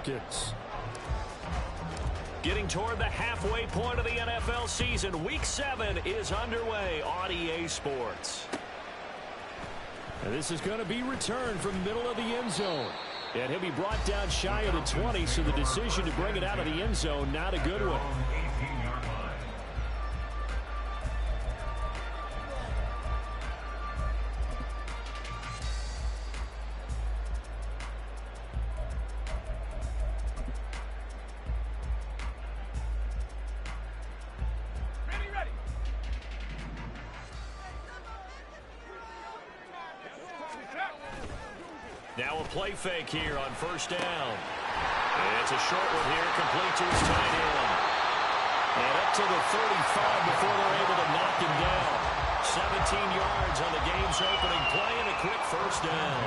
Falcons. Getting toward the halfway point of the NFL season. Week 7 is underway on EA Sports. And this is going to be returned from the middle of the end zone. And he'll be brought down shy of the 20, so the decision to bring it out of the end zone, not a good one. Now a play fake here on first down. It's a short one here, complete to his tight end. And up to the 35 before they're able to knock him down. 17 yards on the game's opening play and a quick first down.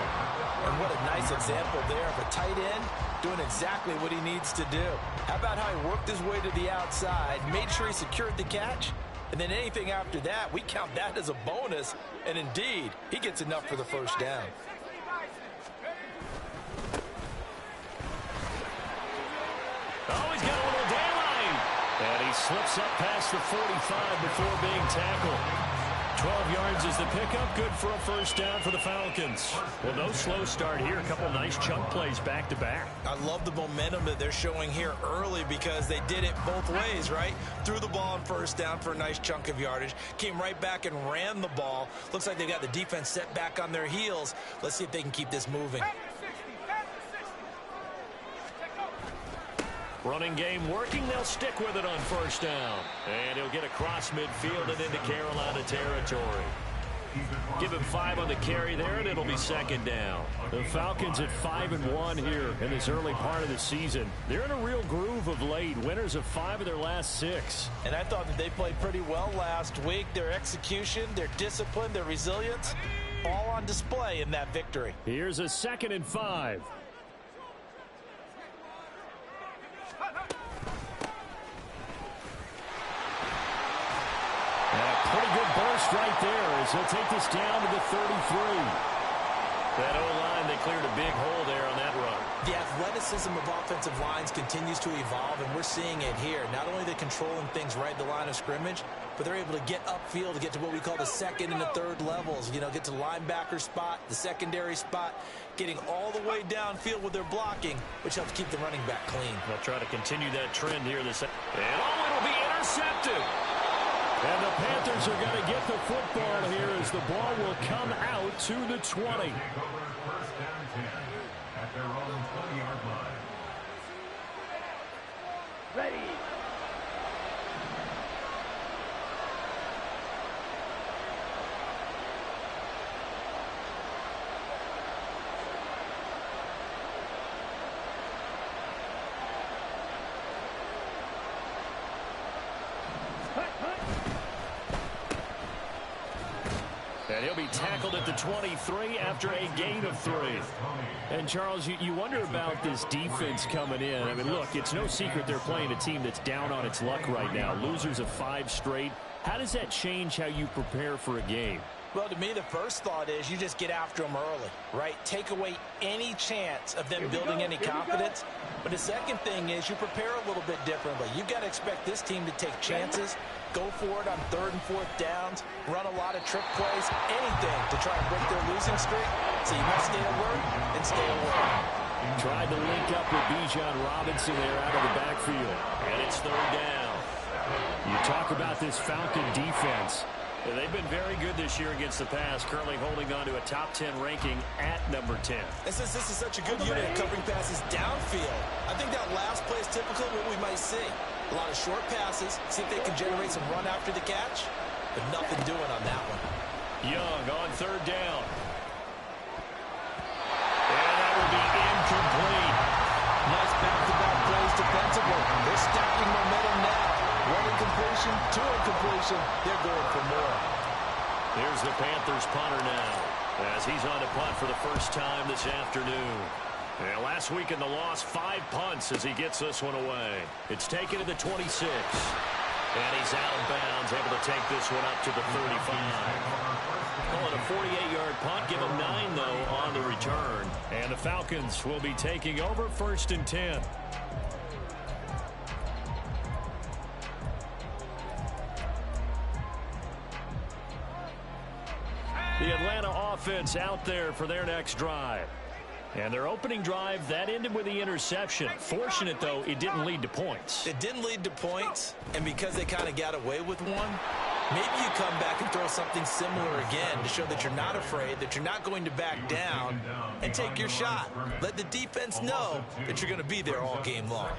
And what a nice example there of a tight end doing exactly what he needs to do. How about how he worked his way to the outside, made sure he secured the catch, and then anything after that, we count that as a bonus. And indeed, he gets enough for the first down. Oh, he's got a little daylight. And he slips up past the 45 before being tackled. 12 yards is the pickup. Good for a first down for the Falcons. Well, no slow start here. A couple nice chunk plays back-to-back. I love the momentum that they're showing here early because they did it both ways, right? Threw the ball on first down for a nice chunk of yardage. Came right back and ran the ball. Looks like they got the defense set back on their heels. Let's see if they can keep this moving. Running game working. They'll stick with it on first down. And he'll get across midfield and into Carolina territory. Give him 5 on the carry there, and it'll be second down. The Falcons at 5-1 here in this early part of the season. They're in a real groove of late. Winners of 5 of their last 6. And I thought that they played pretty well last week. Their execution, their discipline, their resilience, all on display in that victory. Here's a 2nd and 5. Pretty good burst right there as he'll take this down to the 33. That O-line, they cleared a big hole there on that run. The athleticism of offensive lines continues to evolve, and we're seeing it here. Not only are they controlling things right at the line of scrimmage, but they're able to get upfield to get to what we call the second and the third levels. You know, get to the linebacker spot, the secondary spot, getting all the way downfield with their blocking, which helps keep the running back clean. They'll try to continue that trend here. And it'll be intercepted. And the Panthers are going to get the football here as the ball will come out to the 20. Ready. And he'll be tackled at the 23 after a gain of 3. And, Charles, you wonder about this defense coming in. I mean, look, it's no secret they're playing a team that's down on its luck right now. Losers of 5 straight. How does that change how you prepare for a game? Well, to me, the first thought is you just get after them early, right? Take away any chance of them building any confidence. But the second thing is you prepare a little bit differently. You've got to expect this team to take chances, go for it on 3rd and 4th downs, run a lot of trick plays, anything to try and break their losing streak. So you must stay alert and stay alert. Tried to link up with Bijan Robinson there out of the backfield. And it's 3rd down. You talk about this Falcon defense. Yeah, they've been very good this year against the pass, currently holding on to a top 10 ranking at number 10. And since this is such a good unit of covering passes downfield, I think that last play is typical of what we might see. A lot of short passes, see if they can generate some run after the catch, but nothing doing on that one. Young on 3rd down. And that will be incomplete. Nice back-to-back plays defensively. They're stacking momentum now. 1 incompletion, 2 incompletion. They're going for more. Here's the Panthers punter now as he's on to punt for the first time this afternoon. And last week in the loss, 5 punts as he gets this one away. It's taken to the 26. And he's out of bounds, able to take this one up to the 35. Call it a 48-yard punt. Give him 9, though, on the return. And the Falcons will be taking over 1st and 10. The Atlanta offense out there for their next drive. And their opening drive, that ended with the interception. Fortunate, though, it didn't lead to points. It didn't lead to points, and because they kind of got away with one, maybe you come back and throw something similar again to show that you're not afraid, that you're not going to back down, and take your shot. Let the defense know that you're going to be there all game long.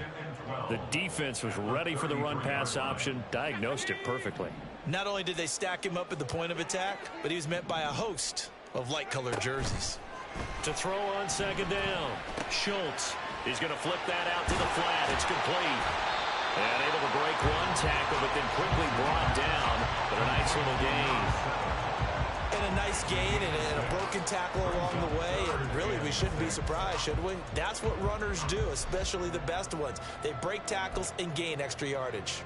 The defense was ready for the run-pass option, diagnosed it perfectly. Not only did they stack him up at the point of attack, but he was met by a host of light-colored jerseys. To throw on 2nd down, Schultz. He's going to flip that out to the flat. It's complete. And able to break one tackle, but then quickly brought down. But a nice little gain. And a nice gain and a broken tackle along the way. And really, we shouldn't be surprised, should we? That's what runners do, especially the best ones. They break tackles and gain extra yardage.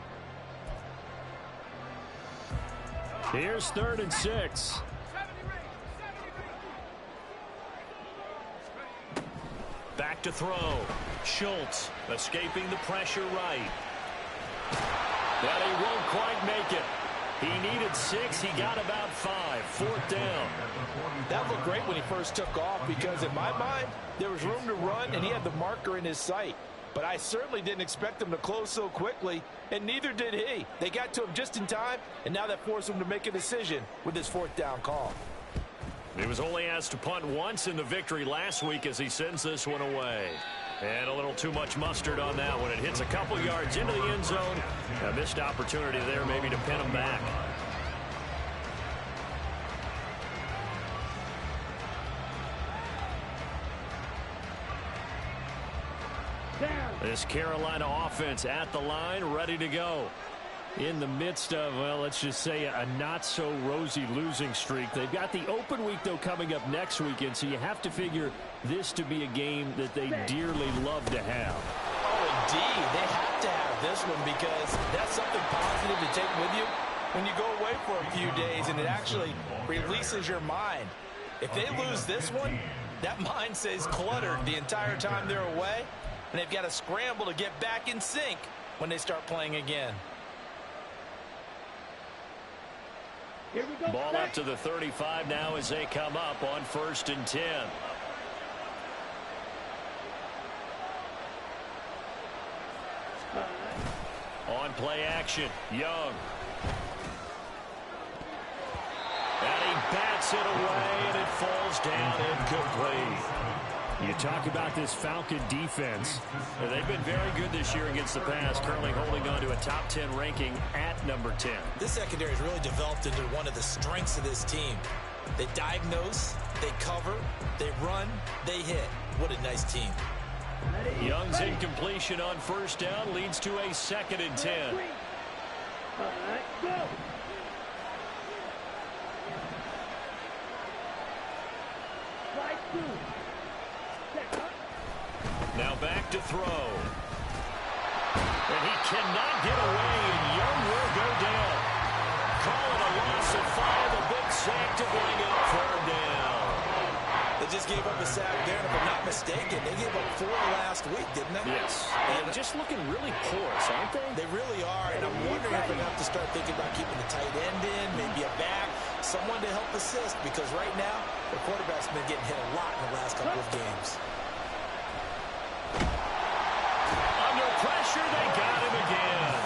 Here's 3rd and 6. Back to throw. Schultz escaping the pressure right. But he won't quite make it. He needed 6. He got about 5. 4th down. That looked great when he first took off because, in my mind, there was room to run and he had the marker in his sight. But I certainly didn't expect him to close so quickly, and neither did he. They got to him just in time, and now that forced him to make a decision with his 4th down call. He was only asked to punt once in the victory last week as he sends this one away. And a little too much mustard on that one. It hits a couple yards into the end zone. A missed opportunity there maybe to pin him back. This Carolina offense at the line, ready to go. In the midst of, well, let's just say a not-so-rosy losing streak. They've got the open week, though, coming up next weekend, so you have to figure this to be a game that they dearly love to have. Oh, indeed. They have to have this one because that's something positive to take with you when you go away for a few days, and it actually releases your mind. If they lose this one, that mind stays cluttered the entire time they're away, and they've got to scramble to get back in sync when they start playing again. Ball up to the 35 now as they come up on 1st and 10. On play action, Young. And he bats it away, and it falls down incomplete. You talk about this Falcon defense. They've been very good this year against the pass, currently holding on to a top 10 ranking at number 10. This secondary has really developed into one of the strengths of this team. They diagnose, they cover, they run, they hit. What a nice team. Young's incompletion on 1st down leads to a 2nd and 10. Go. Now back to throw. And he cannot get away, and Young will go down. Call it a loss of 5, a big sack to bring up 3rd down. They just gave up a sack there, and if I'm not mistaken, they gave up 4 last week, didn't they? Yes. And just looking really porous, aren't they? They really are, and I'm wondering if they're going to have to start thinking about keeping the tight end in, maybe a back, someone to help assist, because right now, the quarterback's been getting hit a lot in the last couple of games. Under pressure, they got him again.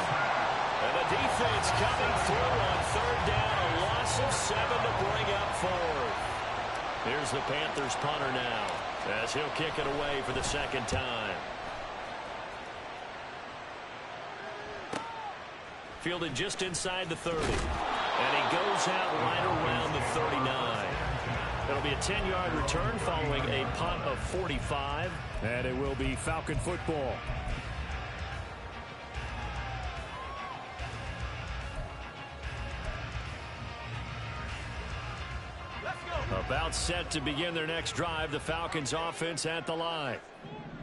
And the defense coming through on 3rd down, a loss of 7 to bring up 4th. Here's the Panthers punter now, as he'll kick it away for the 2nd time. Fielded just inside the 30. And he goes out right around the 39. It'll be a 10-yard return following a punt of 45. And it will be Falcon football. About set to begin their next drive, the Falcons offense at the line.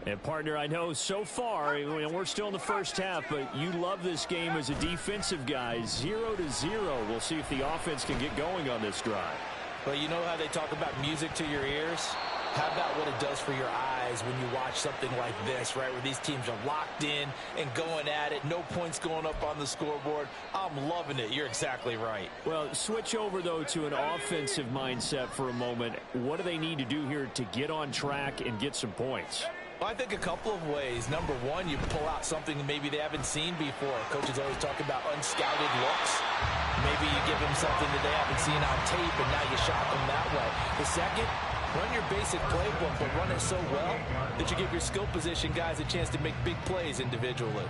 And, partner, I know so far, we're still in the first half, but you love this game as a defensive guy. 0-0. We'll see if the offense can get going on this drive. Well, you know how they talk about music to your ears? How about what it does for your eyes when you watch something like this, right, where these teams are locked in and going at it, no points going up on the scoreboard? I'm loving it. You're exactly right. Well, switch over, though, to an offensive mindset for a moment. What do they need to do here to get on track and get some points? Well, I think a couple of ways. Number one, you pull out something maybe they haven't seen before. Coaches always talk about unscouted looks. Maybe you give them something that they haven't seen on tape, and now you shock them that way. The second, run your basic playbook, but run it so well that you give your skill position guys a chance to make big plays individually.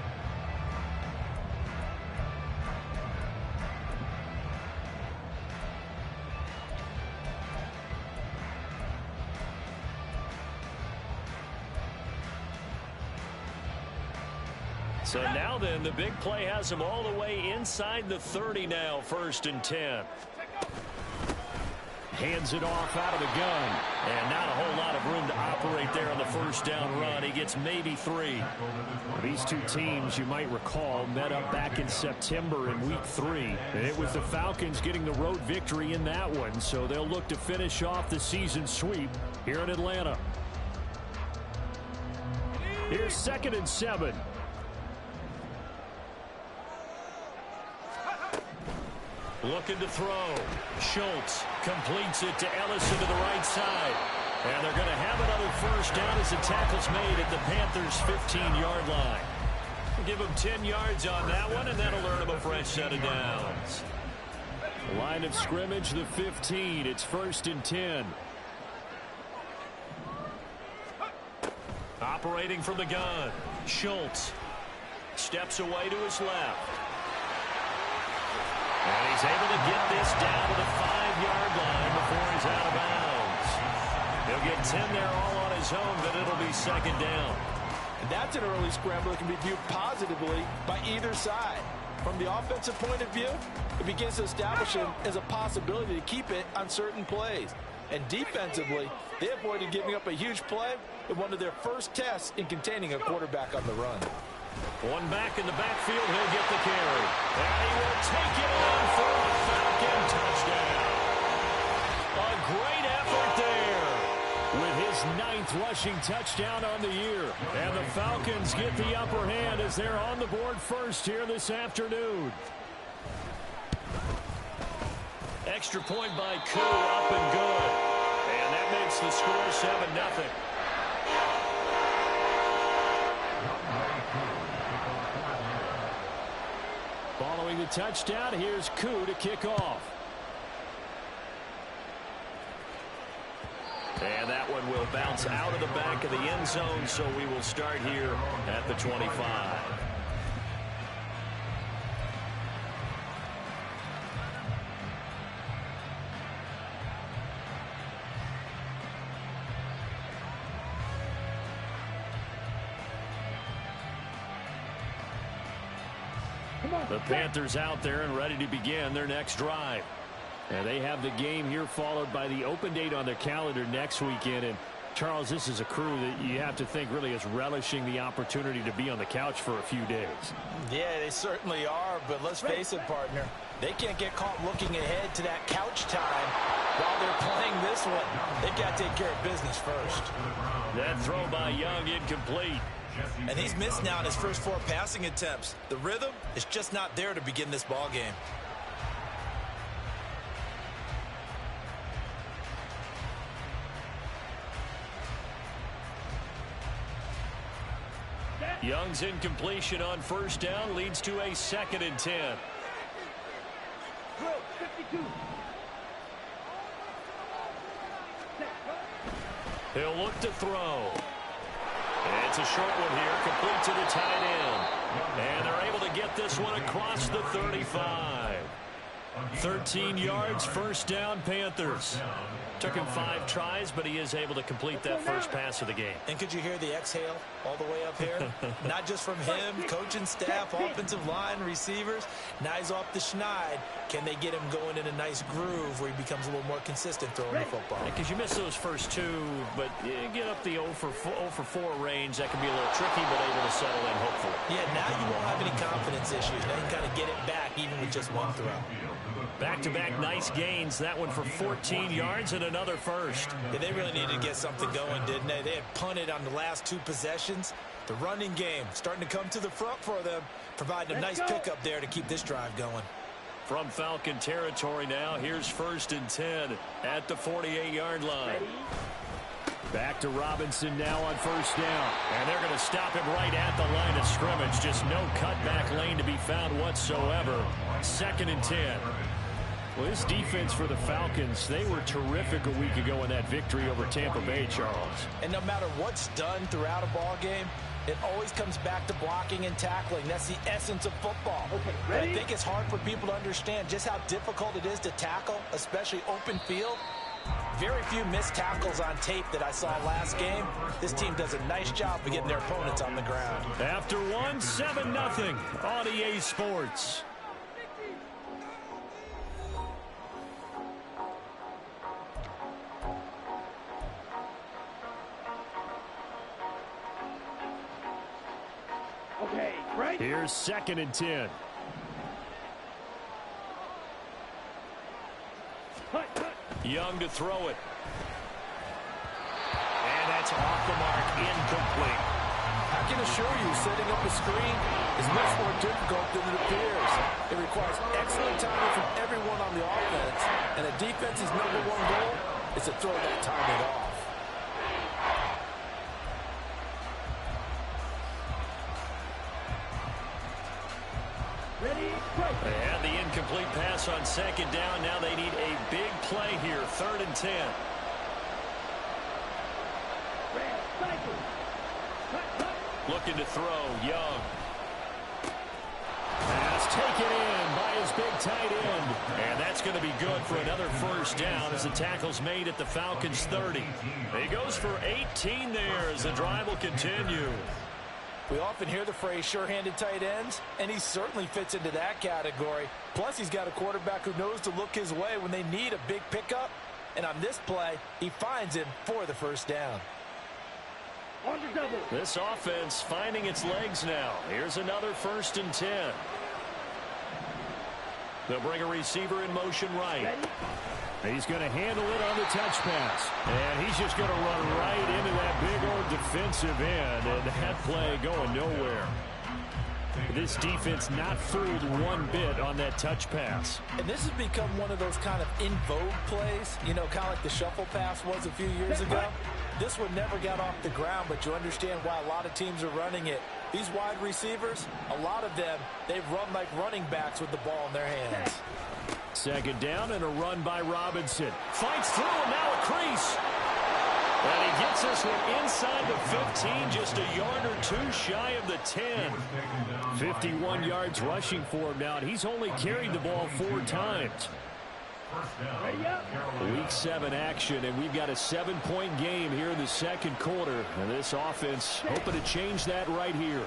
So now then, the big play has them all the way inside the 30 now, 1st and 10. Hands it off out of the gun. And not a whole lot of room to operate there on the first down run. He gets maybe 3. These two teams, you might recall, met up back in September in Week 3. And it was the Falcons getting the road victory in that one. So they'll look to finish off the season sweep here in Atlanta. Here's 2nd and 7. Looking to throw. Schultz completes it to Ellison to the right side. And they're going to have another first down as the tackle's made at the Panthers' 15-yard line. Give them 10 yards on that one, and that'll earn them a fresh set of downs. Line of scrimmage, the 15. It's 1st and 10. Operating from the gun. Schultz steps away to his left. And he's able to get this down to the 5-yard line before he's out of bounds. He'll get 10 there all on his own, but it'll be 2nd down. And that's an early scramble that can be viewed positively by either side. From the offensive point of view, it begins to establish him as a possibility to keep it on certain plays. And defensively, they avoided giving up a huge play in one of their first tests in containing a quarterback on the run. One back in the backfield, he'll get the carry. And he will take it on for a Falcon touchdown. A great effort there with his 9th rushing touchdown on the year. And the Falcons get the upper hand as they're on the board first here this afternoon. Extra point by Koo, up and good. And that makes the score 7-0. Following the touchdown, here's Koo to kick off. And that one will bounce out of the back of the end zone, so we will start here at the 25. The Panthers out there and ready to begin their next drive. And they have the game here followed by the open date on their calendar next weekend. And Charles, this is a crew that you have to think really is relishing the opportunity to be on the couch for a few days. Yeah, they certainly are, but let's face it, partner. They can't get caught looking ahead to that couch time while they're playing this one. They've got to take care of business first. That throw by Young incomplete. And he's missed now in his first 4 passing attempts. The rhythm is just not there to begin this ball game. Young's incompletion on first down leads to a 2nd and 10. He'll look to throw. And it's a short one here, complete to the tight end. And they're able to get this one across the 35. 13 yards, first down, Panthers. Took him 5 tries, but he is able to complete that first pass of the game. And could you hear the exhale all the way up here? Not just from him, coaching staff, offensive line, receivers. Now he's off the schneid. Can they get him going in a nice groove where he becomes a little more consistent throwing the football? Because you miss those first 2, but you get up the 0 for 4 range. That can be a little tricky, but able to settle in, hopefully. Yeah, now you won't have any confidence issues. Now you can kind of get it back even with just one throw. Back-to-back nice gains. That one for 14 yards and another first. Yeah, they really needed to get something going, didn't they? They had punted on the last 2 possessions. The running game starting to come to the front for them, providing a nice pickup there to keep this drive going. From Falcon territory now, here's 1st and 10 at the 48-yard line. Back to Robinson now on 1st down. And they're going to stop him right at the line of scrimmage. Just no cutback lane to be found whatsoever. 2nd and 10. Well, this defense for the Falcons, they were terrific a week ago in that victory over Tampa Bay, Charles. And no matter what's done throughout a ball game, it always comes back to blocking and tackling. That's the essence of football. Okay, ready? I think it's hard for people to understand just how difficult it is to tackle, especially open field. Very few missed tackles on tape that I saw last game. This team does a nice job of getting their opponents on the ground. After 1, 7-0 on EA Sports. Okay, right. Here's 2nd and 10. Young to throw it. And that's off the mark, incomplete. I can assure you, setting up a screen is much more difficult than it appears. It requires excellent timing from everyone on the offense, and the defense's #1 goal is to throw that timing off. They had the incomplete pass on 2nd down. Now they need a big play here. 3rd and 10. Looking to throw. Young. Pass taken in by his big tight end. And that's going to be good for another first down as the tackle's made at the Falcons' 30. He goes for 18 there as the drive will continue. We often hear the phrase sure-handed tight ends, and he certainly fits into that category. Plus, he's got a quarterback who knows to look his way when they need a big pickup. And on this play, he finds him for the first down. This offense finding its legs now. Here's another 1st and 10. They'll bring a receiver in motion right. He's going to handle it on the touch pass. And he's just going to run right into that big old defensive end. And that play going nowhere. This defense not fooled one bit on that touch pass. And this has become one of those kind of in vogue plays, you know, kind of like the shuffle pass was a few years ago. This one never got off the ground, but you understand why a lot of teams are running it. These wide receivers, a lot of them, they run like running backs with the ball in their hands. 2nd down and a run by Robinson. Fights through and now a crease. And he gets this one inside the 15, just a yard or 2 shy of the 10. 51 yards rushing for him now, and he's only carried the ball 4 times. Week 7 action, and we've got a 7-point game here in the 2nd quarter. And this offense hoping to change that right here.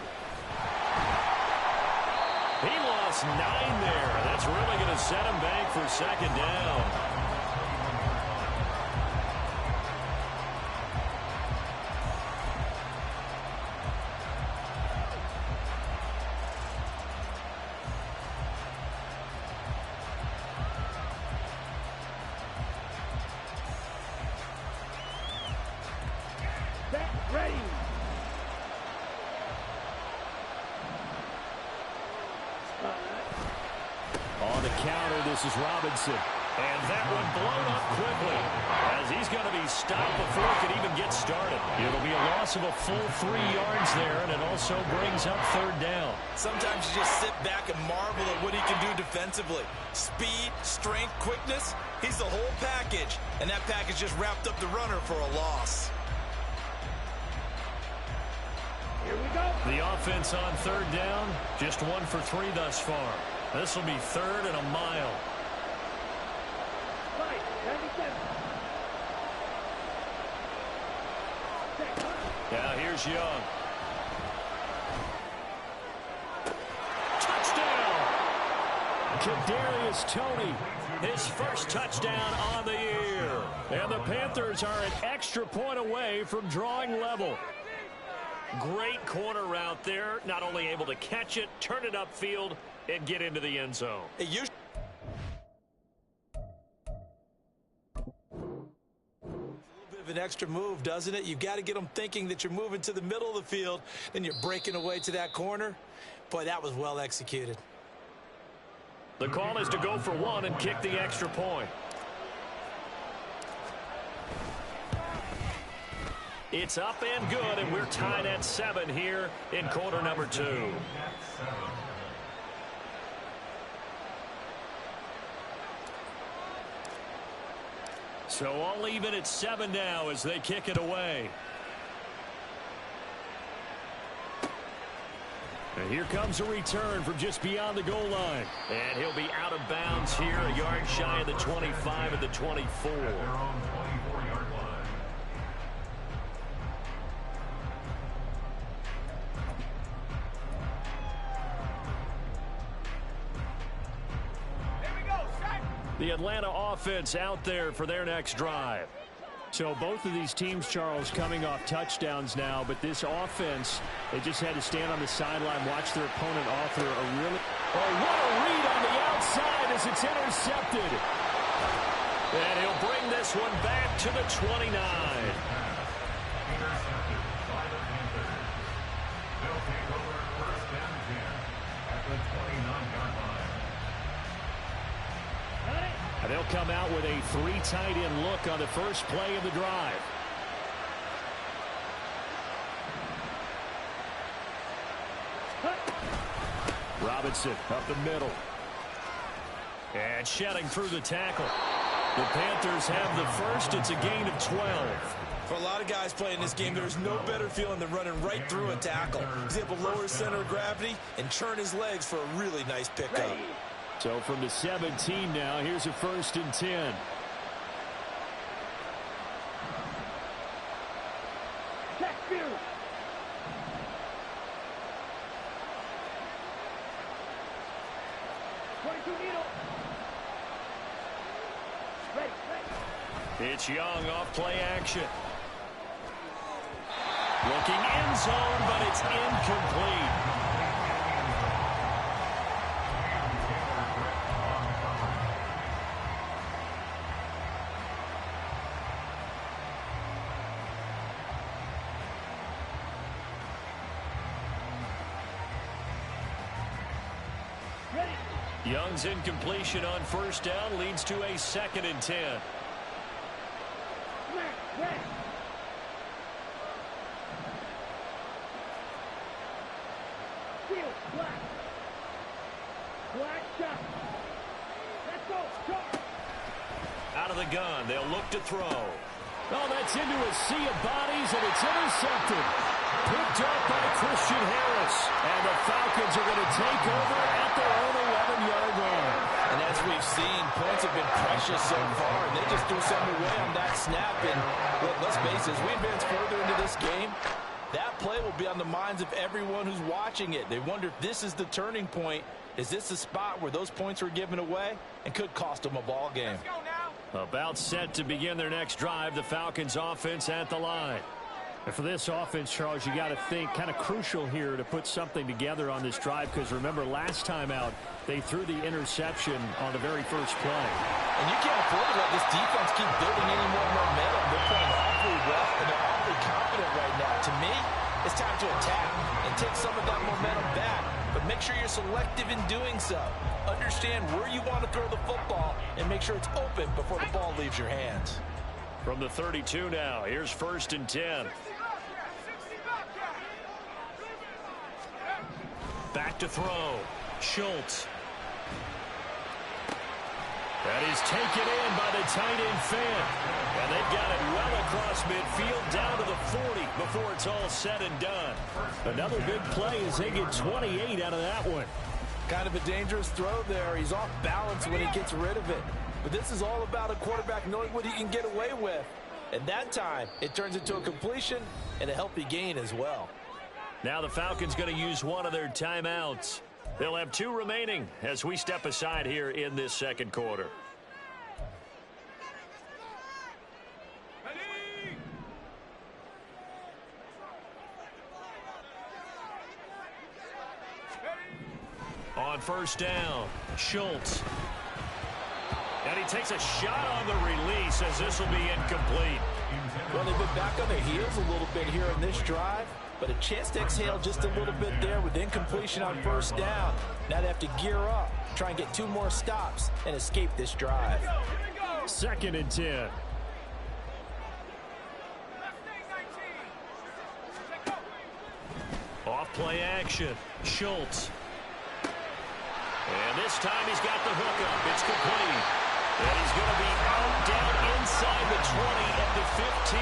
He lost 9 there. That's really going to set him back for 2nd down. Ready. On the counter, this is Robinson. And that one blown up quickly as he's going to be stopped before it can even get started. It'll be a loss of a full 3 yards there, and it also brings up 3rd down. Sometimes you just sit back and marvel at what he can do defensively. Speed, strength, quickness, he's the whole package. And that package just wrapped up the runner for a loss. Here we go. The offense on 3rd down, just 1 for 3 thus far. This will be 3rd and a mile. Now here's Young. Touchdown! Kadarius Toney, his first touchdown on the year. And the Panthers are an extra point away from drawing level. Great corner route there. Not only able to catch it, turn it upfield, and get into the end zone. An extra move, doesn't it? You've got to get them thinking that you're moving to the middle of the field, then you're breaking away to that corner. Boy, that was well executed. The call is to go for one and kick the extra point. It's up and good, and we're tied at 7 here in quarter number 2. So all even at 7 now as they kick it away. And here comes a return from just beyond the goal line. And he'll be out of bounds here, a yard shy of the 25 at the 24. The Atlanta offense out there for their next drive. So both of these teams, Charles, coming off touchdowns now, but this offense, they just had to stand on the sideline, watch their opponent offer a really... Oh, what a read on the outside as it's intercepted. And he'll bring this one back to the 29. And they'll come out with a 3 tight end look on the first play of the drive. Robinson up the middle. And shedding through the tackle. The Panthers have the first. It's a gain of 12. For a lot of guys playing this game, there's no better feeling than running right through a tackle. He's able to lower his center of gravity and churn his legs for a really nice pickup. So from the 17 now, here's a 1st and 10. It's Young off play action. Looking end zone, but it's incomplete. Young's incompletion on 1st down leads to a 2nd and 10. Out of the gun, they'll look to throw. Oh, that's into a sea of bodies, and it's intercepted. Picked up by Christian Harris. And the Falcons are going to take over at their own 11-yard line. And as we've seen, points have been precious so far, and they just threw something away on that snap. And look, let's face it, as we advance further into this game, that play will be on the minds of everyone who's watching it. They wonder if this is the turning point. Is this the spot where those points were given away and could cost them a ball game? About set to begin their next drive, the Falcons offense at the line. And for this offense, Charles, you got to think kind of crucial here to put something together on this drive, because remember last time out they threw the interception on the very first play. And you can't afford to let this defense keep building any more momentum. They're playing awfully well, and they're awfully confident right now. To me, it's time to attack and take some of that momentum back, but make sure you're selective in doing so. Understand where you want to throw the football and make sure it's open before the ball leaves your hands. From the 32 now, here's 1st and 10. Back to throw. Schultz. That is taken in by the tight end fan. And they've got it well across midfield down to the 40 before it's all said and done. Another big play as they get 28 out of that one. Kind of a dangerous throw there. He's off balance when he gets rid of it. But this is all about a quarterback knowing what he can get away with. And that time, it turns into a completion and a healthy gain as well. Now the Falcons going to use one of their timeouts. They'll have 2 remaining as we step aside here in this second quarter. On first down, Schultz. And he takes a shot on the release as this will be incomplete. Well, they've been back on their heels a little bit here in this drive, but a chance to exhale just a little bit there with incompletion on first down. Now they have to gear up, try and get 2 more stops, and escape this drive. 2nd and 10. Off play action, Schultz. And this time he's got the hookup. It's complete. And he's going to be out down inside the 20 at the 15.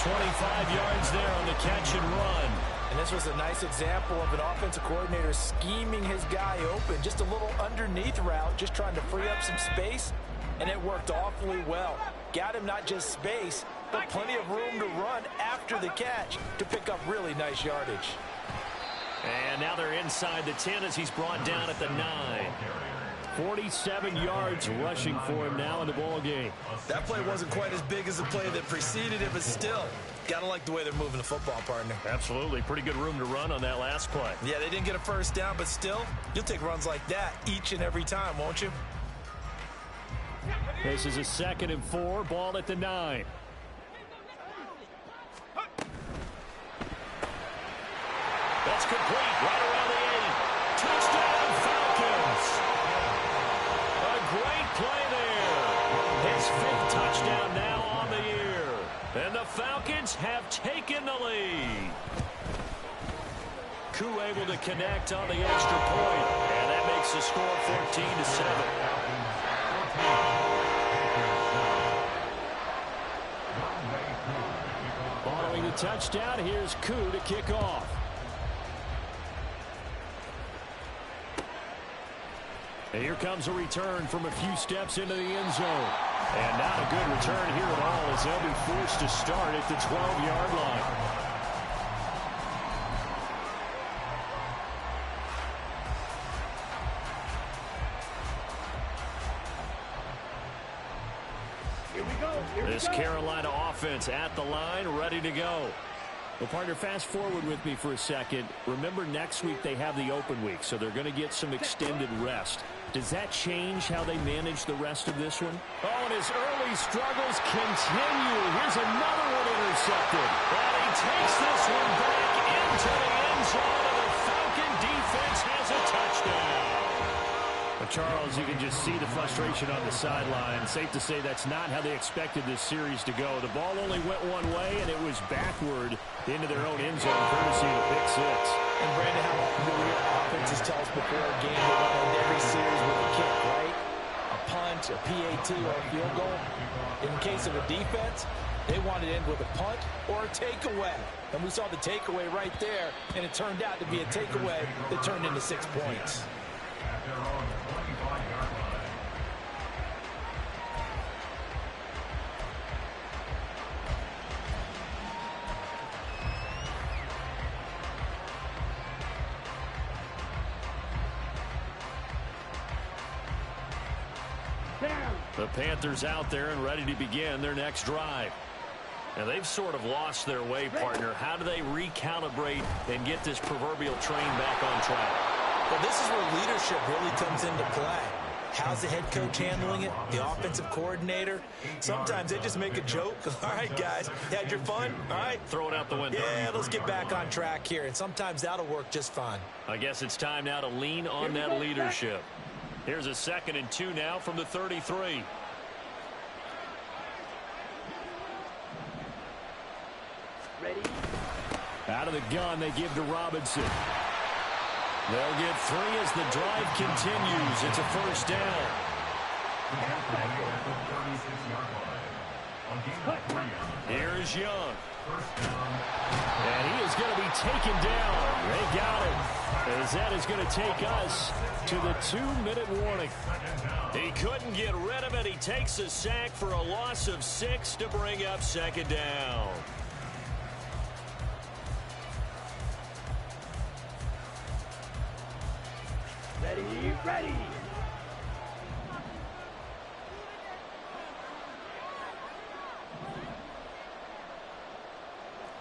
25 yards there on the catch and run. And this was a nice example of an offensive coordinator scheming his guy open. Just a little underneath route, just trying to free up some space. And it worked awfully well. Got him not just space, but plenty of room to run after the catch to pick up really nice yardage. And now they're inside the 10 as he's brought down at the 9. 47 yards rushing for him now in the ball game. That play wasn't quite as big as the play that preceded it, but still, gotta like the way they're moving the football, partner. Absolutely. Pretty good room to run on that last play. Yeah, they didn't get a first down, but still, you'll take runs like that each and every time, won't you? This is a 2nd and 4, ball at the 9. That's complete, right around the 8. Touchdown, Falcons. A great play there. His 5th touchdown now on the year. And the Falcons have taken the lead. Koo able to connect on the extra point. And that makes the score 14-7. Following the touchdown, here's Koo to kick off. And here comes a return from a few steps into the end zone. And not a good return here at all as they'll be forced to start at the 12-yard line. This Carolina offense at the line, ready to go. Well, partner, fast forward with me for a second. Remember, next week they have the open week, so they're going to get some extended rest. Does that change how they manage the rest of this one? Oh, and his early struggles continue. Here's another one intercepted. And he takes this one back into the end zone, and the Falcon defense has a touchdown. But Charles, you can just see the frustration on the sideline. Safe to say that's not how they expected this series to go. The ball only went one way, and it was backward into their own end zone, courtesy of a pick 6. And Brandon, how often do your offenses tell us before a game they want to end every series with a kick, right? A punt, a PAT, or a field goal. In case of a defense, they want to end with a punt or a takeaway. And we saw the takeaway right there, and it turned out to be a takeaway that turned into 6 points. The Panthers out there and ready to begin their next drive. Now, they've sort of lost their way, partner. How do they recalibrate and get this proverbial train back on track? Well, this is where leadership really comes into play. How's the head coach handling it? The offensive coordinator? Sometimes they just make a joke. All right, guys, you had your fun? All right. Throw it out the window. Yeah, let's get back on track here. And sometimes that'll work just fine. I guess it's time now to lean on that leadership. Here's a 2nd and 2 now from the 33. Ready? Out of the gun, they give to Robinson. They'll get 3 as the drive continues. It's a first down. Here's Young. And he is going to be taken down. They got him. As that is going to take us to the 2-minute warning. He couldn't get rid of it. He takes a sack for a loss of 6 to bring up second down. Ready.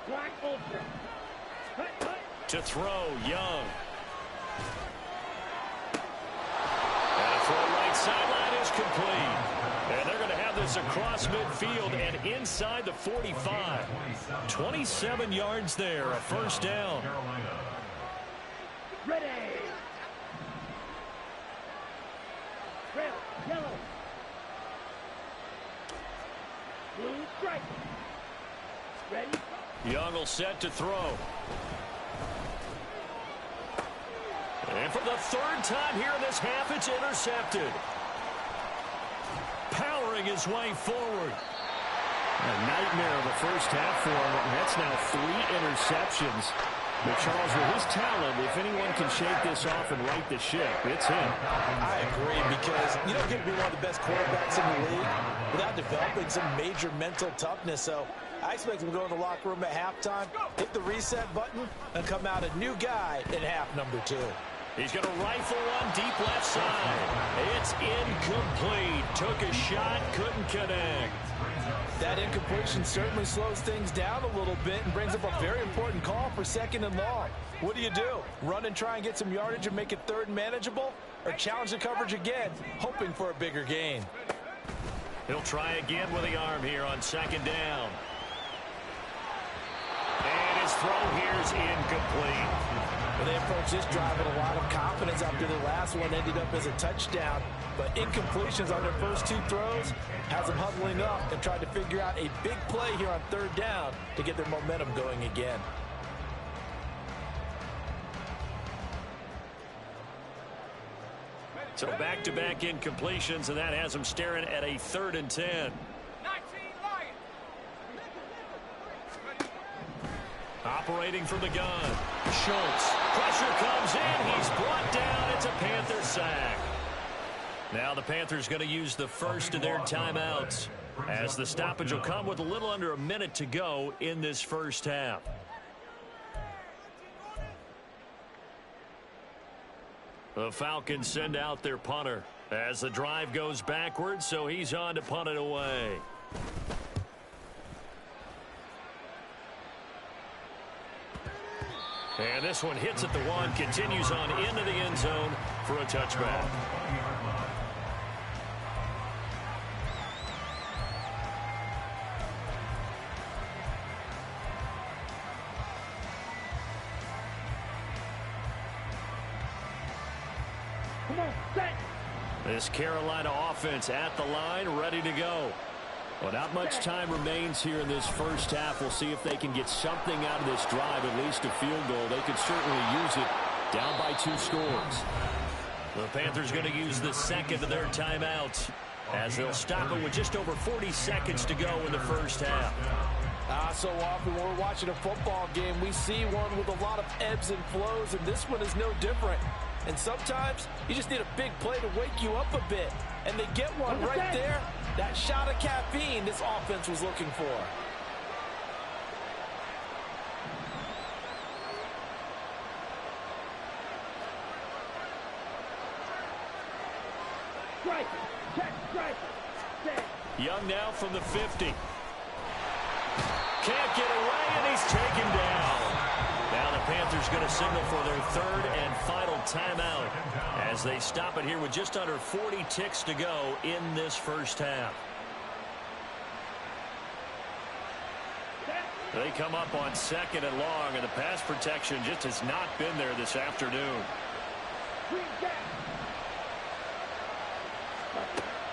Black ultra. To throw, Young. And a throw right sideline is complete. And they're going to have this across midfield and inside the 45. 27 yards there, a first down. Ready. Red, yellow. Blue strike. Ready. Young will set to throw. And for the third time here in this half, it's intercepted. Powering his way forward. A nightmare of a first half for him. That's now 3 interceptions. But Charles, with his talent, if anyone can shake this off and right the ship, it's him. I agree, because you don't get to be one of the best quarterbacks in the league without developing some major mental toughness. So I expect him to go in the locker room at halftime, hit the reset button, and come out a new guy in half number 2. He's going to rifle one deep left side. It's incomplete. Took a shot, couldn't connect. That incompletion certainly slows things down a little bit and brings up a very important call for 2nd and long. What do? Run and try and get some yardage and make it 3rd and manageable? Or challenge the coverage again, hoping for a bigger gain? He'll try again with the arm here on 2nd down. And his throw here is incomplete. Well, they approached this drive with a lot of confidence after the last one ended up as a touchdown. But incompletions on their first 2 throws has them huddling up and trying to figure out a big play here on 3rd down to get their momentum going again. So back-to-back incompletions, and that has them staring at a 3rd and 10. Operating from the gun. Schultz. Pressure comes in. He's brought down. It's a Panther sack. Now the Panthers going to use the first of their timeouts, as the stoppage will come with a little under a minute to go in this first half. The Falcons send out their punter as the drive goes backwards, so he's on to punt it away. And this one hits at the 1, continues on into the end zone for a touchback. Come on, set. This Carolina offense at the line, ready to go. Well, not much time remains here in this first half. We'll see if they can get something out of this drive, at least a field goal. They could certainly use it, down by 2 scores. The Panthers going to use the second of their timeouts, as they'll stop it with just over 40 seconds to go in the first half. So often when we're watching a football game, we see one with a lot of ebbs and flows, and this one is no different. And sometimes you just need a big play to wake you up a bit. And they get one right there. That shot of caffeine this offense was looking for. Strike. Check. Strike. Set. Young now from the 50. Can't get away, and he's taken down. Now the Panthers going to signal for their 3rd and final timeout as they stop it here with just under 40 ticks to go in this first half. They come up on 2nd and long, and the pass protection just has not been there this afternoon.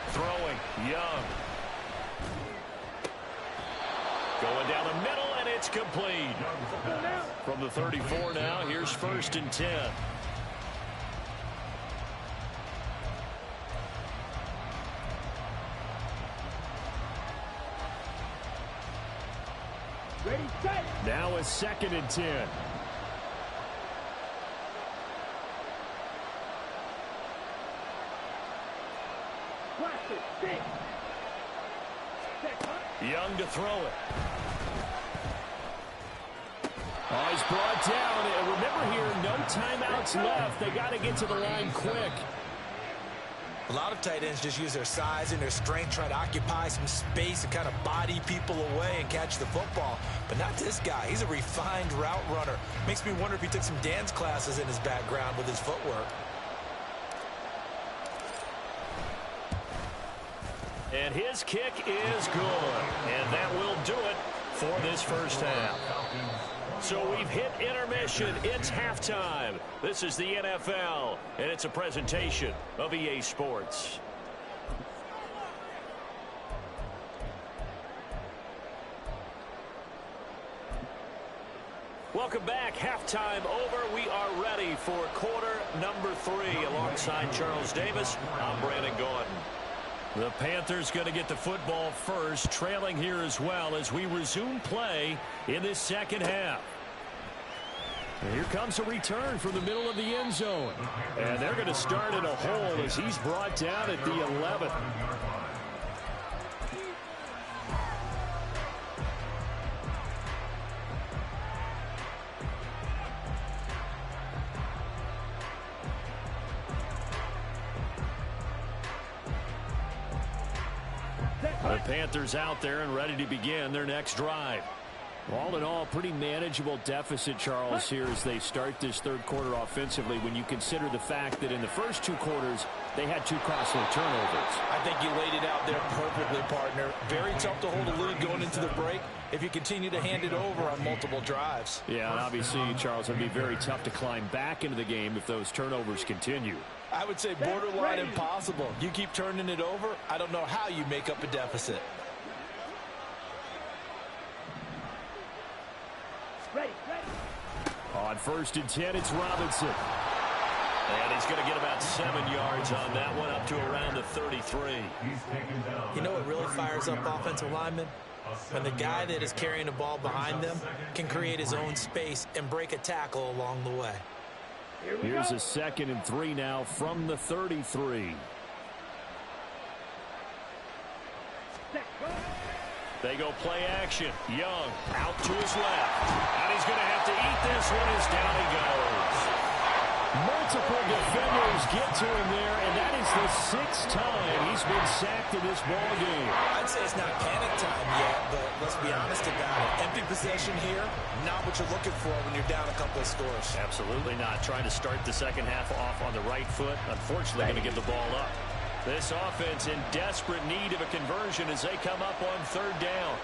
Throwing, Young. Going down the middle, and it's complete. From the 34 now, here's 1st and 10. Ready, set. Now a 2nd and 10. Classic. Six. Set. Young to throw it. Oh, he's brought down. And remember here, no timeouts left. They got to get to the line quick. A lot of tight ends just use their size and their strength, try to occupy some space and kind of body people away and catch the football. But not this guy. He's a refined route runner. Makes me wonder if he took some dance classes in his background with his footwork. And his kick is good. And that will do it for this first half. So we've hit intermission. It's halftime. This is the NFL, and it's a presentation of EA Sports. Welcome back. Halftime over. We are ready for quarter number 3. Alongside Charles Davis, I'm Brandon Gordon. The Panthers going to get the football first, trailing here as well as we resume play in this second half. And here comes a return from the middle of the end zone. And they're going to start in a hole as he's brought down at the 11. The Panthers out there and ready to begin their next drive. All in all, pretty manageable deficit, Charles, here as they start this third quarter offensively when you consider the fact that in the first 2 quarters, they had 2 costly turnovers. I think you laid it out there perfectly, partner. Very tough to hold a lead going into the break if you continue to hand it over on multiple drives. Yeah, and obviously, Charles, it would be very tough to climb back into the game if those turnovers continue. I would say borderline impossible. You keep turning it over, I don't know how you make up a deficit. Ready. On 1st and 10, it's Robinson. And he's going to get about 7 yards on that one, up to around the 33. You know what really fires up offensive linemen? When the guy that is carrying the ball behind them can create his own space and break a tackle along the way. Here's a 2nd and 3 now from the 33. They go play action. Young out to his left. And he's going to have to eat this one as down he goes. Multiple defenders get to him there, and that is the 6th time he's been sacked in this ball game. I'd say it's not panic time yet, but let's be honest about it. Empty possession here, not what you're looking for when you're down a couple of scores. Absolutely not. Trying to start the second half off on the right foot. Unfortunately, going to give the ball up. This offense in desperate need of a conversion as they come up on 3rd down.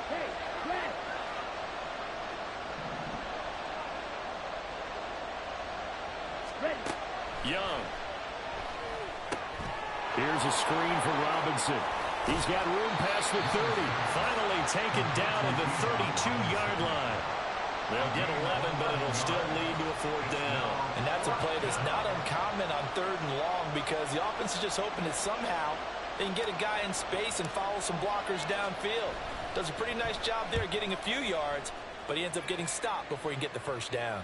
Hey, Brad. Ready. Young. Here's a screen for Robinson. He's got room past the 30. Finally taken down at the 32-yard line. They'll get 11, but it'll still lead to a 4th down. And that's a play that's not uncommon on 3rd and long because the offense is just hoping that somehow they can get a guy in space and follow some blockers downfield. Does a pretty nice job there getting a few yards, but he ends up getting stopped before he can get the 1st down.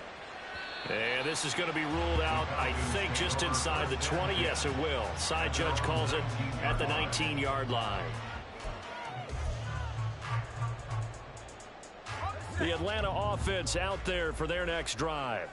And this is going to be ruled out, I think, just inside the 20. Yes, it will. Side judge calls it at the 19-yard line. The Atlanta offense out there for their next drive.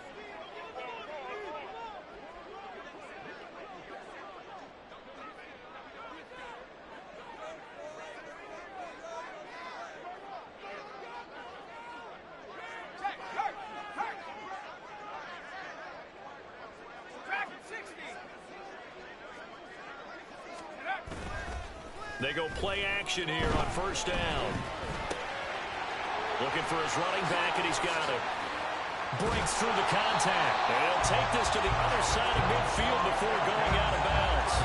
They go play action here on 1st down. Looking for his running back, and he's got it. Breaks through the contact. And he'll take this to the other side of midfield before going out of bounds.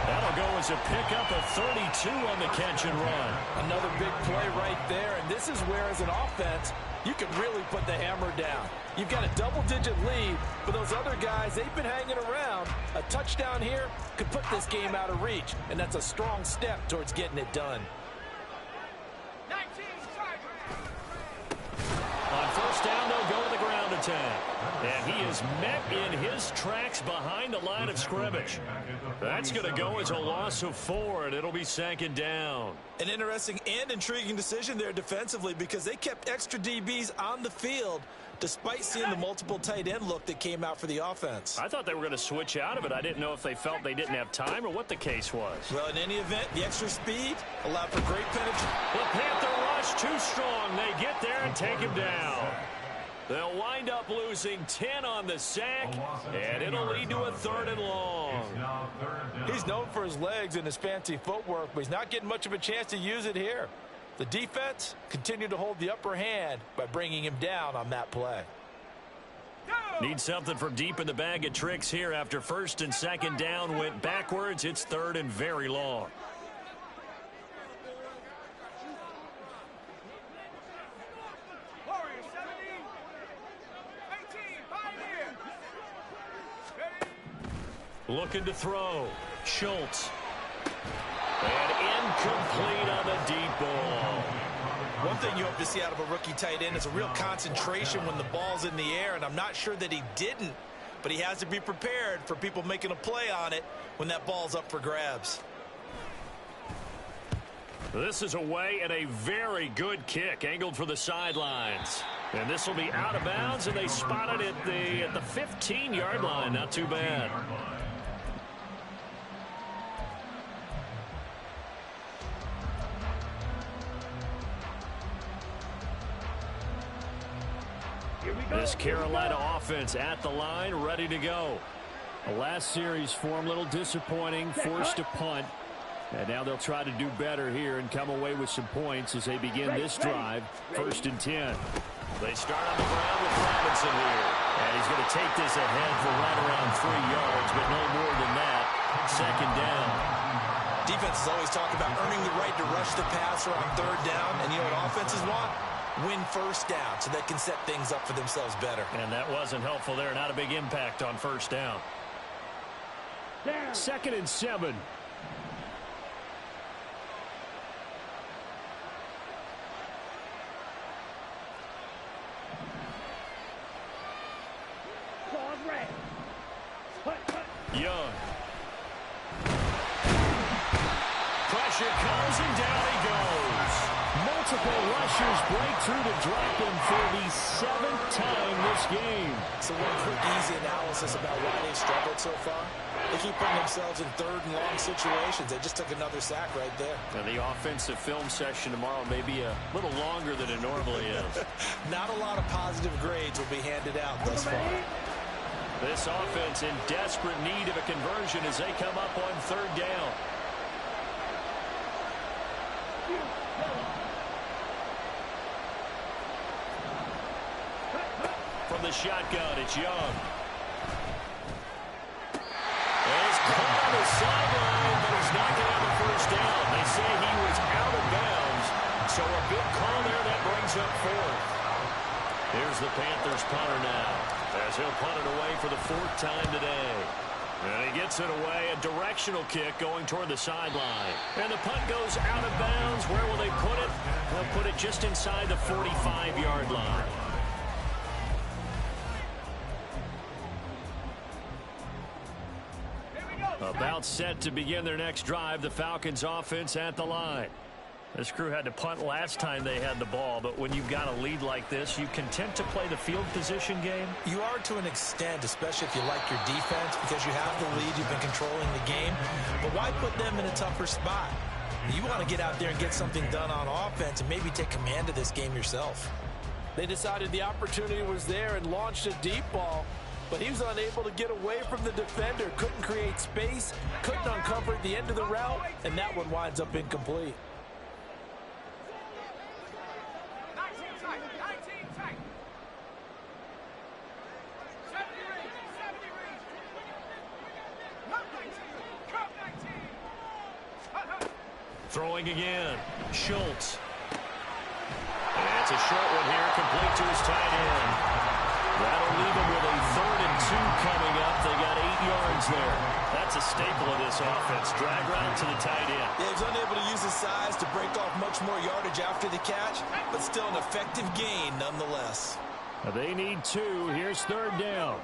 That'll go as a pickup of 32 on the catch and run. Another big play right there, and this is where, as an offense, you can really put the hammer down. You've got a double-digit lead, but those other guys, they've been hanging around. A touchdown here could put this game out of reach, and that's a strong step towards getting it done. On 1st down, they'll go to the ground to sack. And he is met in his tracks behind the line of scrimmage. That's going to go as a loss of 4, and it'll be 2nd down. An interesting and intriguing decision there defensively because they kept extra DBs on the field despite seeing the multiple tight end look that came out for the offense. I thought they were going to switch out of it. I didn't know if they felt they didn't have time or what the case was. Well, in any event, the extra speed allowed for great penetration. The Panther rush too strong. They get there and take him down. They'll wind up losing 10 on the sack, and it'll lead to a 3rd and long. He's known for his legs and his fancy footwork, but he's not getting much of a chance to use it here. The defense continued to hold the upper hand by bringing him down on that play. Need something from deep in the bag of tricks here after 1st and 2nd down went backwards. It's 3rd and very long. Looking to throw. Schultz. And incomplete on the deep ball. One thing you hope to see out of a rookie tight end is a real concentration when the ball's in the air, and I'm not sure that he didn't, but he has to be prepared for people making a play on it when that ball's up for grabs. This is away and a very good kick angled for the sidelines. And this will be out of bounds, and they spot it at the 15-yard line. Not too bad. This Carolina offense at the line, ready to go. The last series for them, a little disappointing, forced to punt. And now they'll try to do better here and come away with some points as they begin this drive, 1st and 10. They start on the ground with Robinson here. And he's going to take this ahead for right around 3 yards, but no more than that. 2nd down. Defenses always talk about earning the right to rush the passer on 3rd down. And you know what offenses want? Win 1st down so they can set things up for themselves better. And that wasn't helpful there. Not a big impact on 1st down. 2nd and 7. Young. Pressure comes and down he goes. Multiple rushers break through to drop him for the 7th time this game. So one quick easy analysis about why they've struggled so far. They keep putting themselves in 3rd and long situations. They just took another sack right there. Now the offensive film session tomorrow may be a little longer than it normally is. Not a lot of positive grades will be handed out thus far. This offense in desperate need of a conversion as they come up on 3rd down. From the shotgun, it's Young. He's caught on the sideline, but he's not going to have a 1st down. They say he was out of bounds, so a big call there that brings up 4th. Here's the Panthers punter now, as he'll punt it away for the 4th time today. And he gets it away, a directional kick going toward the sideline. And the punt goes out of bounds. Where will they put it? They'll put it just inside the 45-yard line. About set to begin their next drive, the Falcons offense at the line. This crew had to punt last time they had the ball, but when you've got a lead like this, you content to play the field position game? You are to an extent, especially if you like your defense, because you have the lead, you've been controlling the game. But why put them in a tougher spot? You want to get out there and get something done on offense and maybe take command of this game yourself. They decided the opportunity was there and launched a deep ball, but he was unable to get away from the defender, couldn't create space, couldn't uncover the end of the route, and that one winds up incomplete. Throwing again, Schultz. And it's a short one here, complete to his tight end. That'll leave him with a 3rd and 2 coming up. They got 8 yards there. That's a staple of this offense. Drag route to the tight end. Yeah, he's unable to use his size to break off much more yardage after the catch, but still an effective gain nonetheless. They need 2. Here's 3rd down.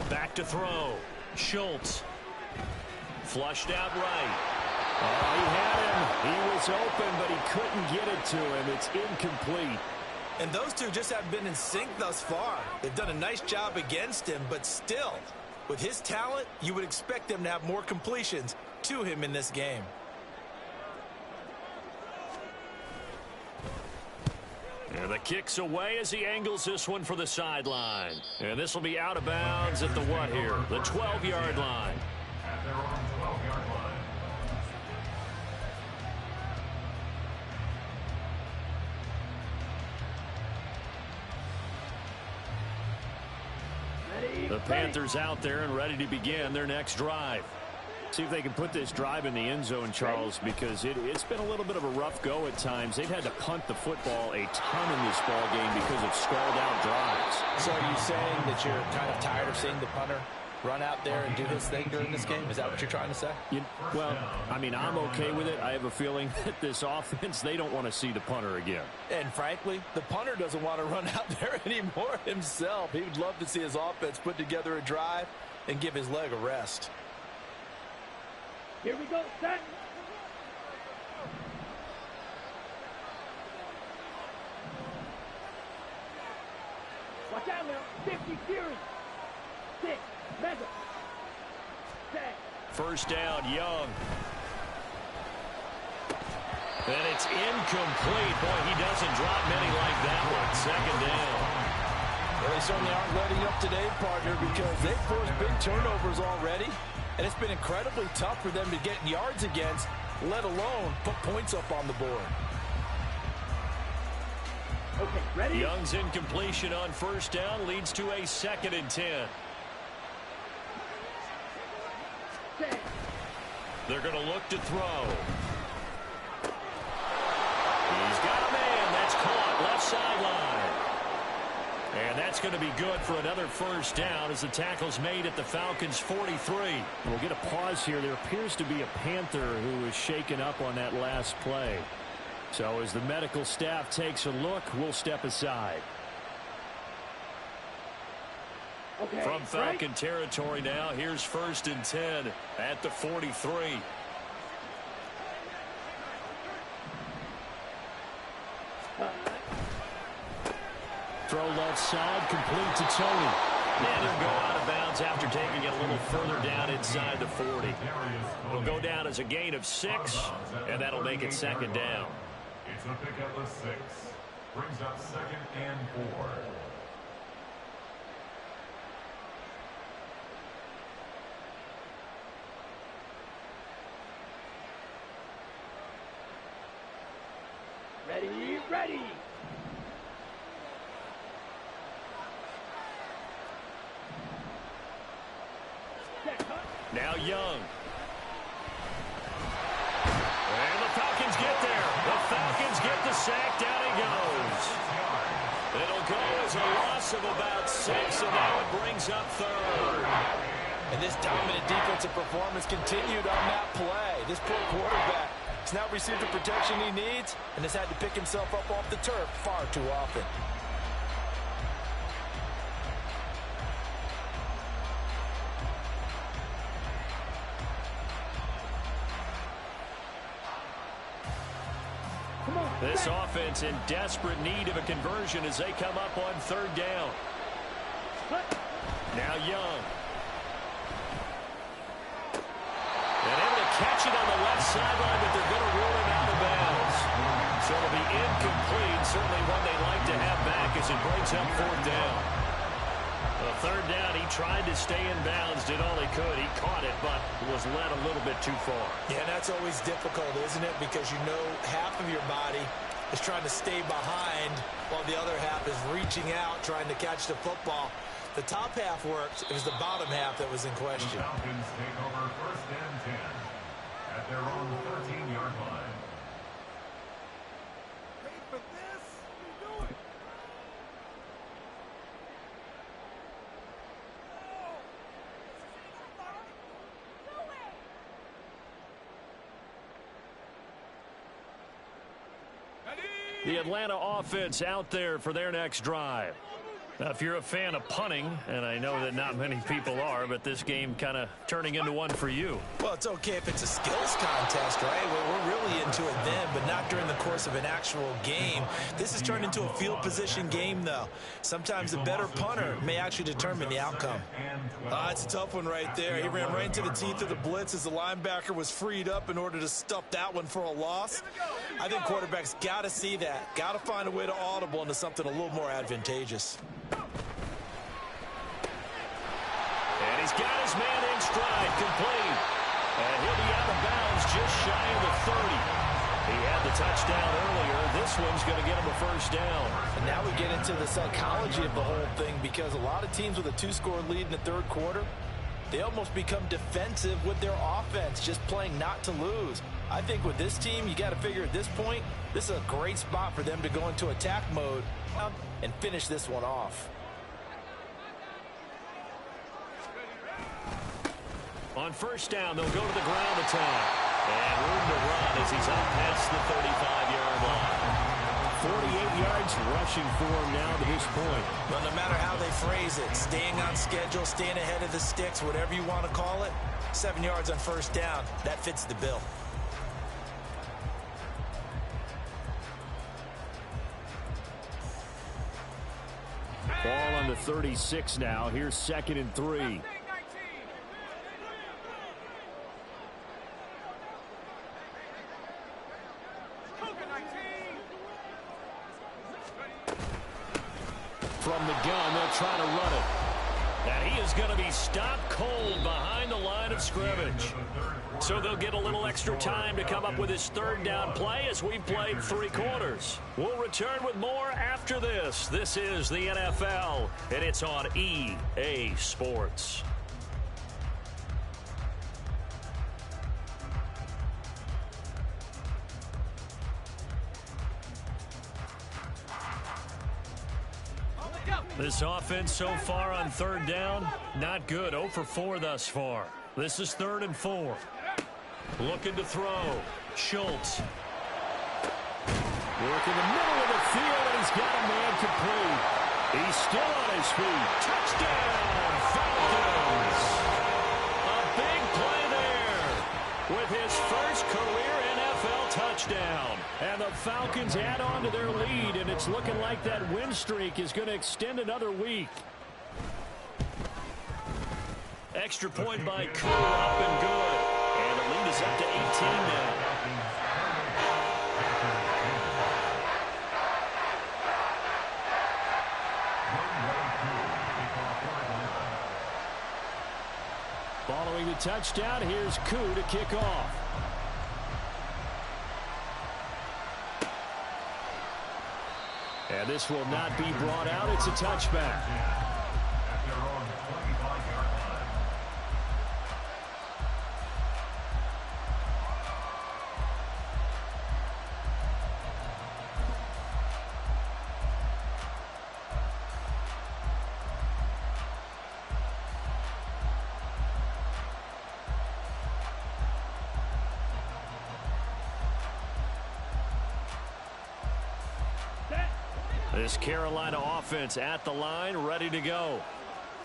Back to throw. Schultz. Flushed out right. Oh, he had him. He was open, but he couldn't get it to him. It's incomplete. And those two just haven't been in sync thus far. They've done a nice job against him, but still, with his talent, you would expect them to have more completions to him in this game. And the kick's away as he angles this one for the sideline. And this will be out of bounds at the what here? The 12-yard line. At their own 12-yard line. The Panthers out there and ready to begin their next drive. See if they can put this drive in the end zone, Charles, because it's been a little bit of a rough go at times. They've had to punt the football a ton in this ball game because of stalled out drives. So are you saying that you're kind of tired of seeing the punter run out there and do his thing during this game? Is that what you're trying to say? Well, I mean, I'm okay with it. I have a feeling that this offense, they don't want to see the punter again. And frankly, the punter doesn't want to run out there anymore himself. He would love to see his offense put together a drive and give his leg a rest. Here we go, set. Watch out now. 50 series. 6. Mega. Set. First down, Young. And it's incomplete. Boy, he doesn't drop many like that one. Second down. Well, they certainly aren't letting up today, partner, because they've forced big turnovers already. And it's been incredibly tough for them to get yards against, let alone put points up on the board. Okay, ready? Young's incompletion on first down leads to a 2nd and 10. Set. They're going to look to throw. He's got a man. That's caught left sideline. And that's going to be good for another first down as the tackle's made at the Falcons' 43. We'll get a pause here. There appears to be a Panther who was shaken up on that last play. So as the medical staff takes a look, we'll step aside. Okay, From Falcon right? territory now, here's 1st and 10 at the 43. Throw left side, complete to Tony. And he'll go out of bounds after taking it a little further down inside the 40. It'll go down as a gain of 6, and that'll make it 2nd down. It's a pickup of 6. Brings up 2nd and 4. Ready, ready. Set, huh? Now Young. And the Falcons get there. The Falcons get the sack. Down he goes. It'll go as a loss of about 6, and now it brings up 3rd. And this dominant defensive performance continued on that play. This poor quarterback has now received the protection he needs and has had to pick himself up off the turf far too often. Come on. This set. offense in desperate need of a conversion as they come up on 3rd down. Hut. Now Young. And able to catch it on the left sideline, but they're going to rule it out of bounds. So it'll be incomplete. Certainly one they'd like to have back as it brings up 4th down. The 3rd down, he tried to stay in bounds, did all he could. He caught it, but was led a little bit too far. Yeah, that's always difficult, isn't it? Because you know half of your body is trying to stay behind while the other half is reaching out, trying to catch the football. The top half worked. It was the bottom half that was in question. The Falcons take over 1st and 10 at their own 13-yard line. Wait for this. You do it. The Atlanta offense out there for their next drive. Now, if you're a fan of punting, and I know that not many people are, but this game kind of turning into one for you. Well, it's okay if it's a skills contest, right? We're really into it then, but not during the course of an actual game. This has turned into a field position game, though. Sometimes the better punter may actually determine the outcome. It's a tough one right there. He ran right into the teeth of the blitz as the linebacker was freed up in order to stuff that one for a loss. I think quarterbacks got to see that. Got to find a way to audible into something a little more advantageous. And he's got his man in stride, complete. And he'll be out of bounds just shy of the 30. He had the touchdown earlier. This one's going to get him a first down. And now we get into the psychology of the whole thing, because a lot of teams with a 2-score lead in the third quarter, they almost become defensive with their offense, just playing not to lose. I think with this team, you got to figure at this point, this is a great spot for them to go into attack mode and finish this one off. On first down, they'll go to the ground attack. And room to run as he's up past the 35-yard line. 48 yards rushing for him now to this point. Well, no matter how they phrase it, staying on schedule, staying ahead of the sticks, whatever you want to call it, 7 yards on first down, that fits the bill. Ball on the 36 now. Here's 2nd and 3. From the gun, they'll try to run it. And he is going to be stopped cold behind the line of scrimmage. So they'll get a little extra time to come up with his third down play as we've played 3 quarters. We'll return with more after this. This is the NFL, and it's on EA Sports. This offense so far on third down, not good. 0 for 4 thus far. This is 3rd and 4. Looking to throw. Schultz. Work in the middle of the field, and he's got a man complete. He's still on his feet. Touchdown, Falcons. A big play there with his first career NFL touchdown. And the Falcons add on to their lead, and it's looking like that win streak is going to extend another week. Extra point by Koo, up and good. And the lead is up to 18 now. Following the touchdown, here's Koo to kick off. And this will not be brought out. It's a touchback. This Carolina offense at the line, ready to go.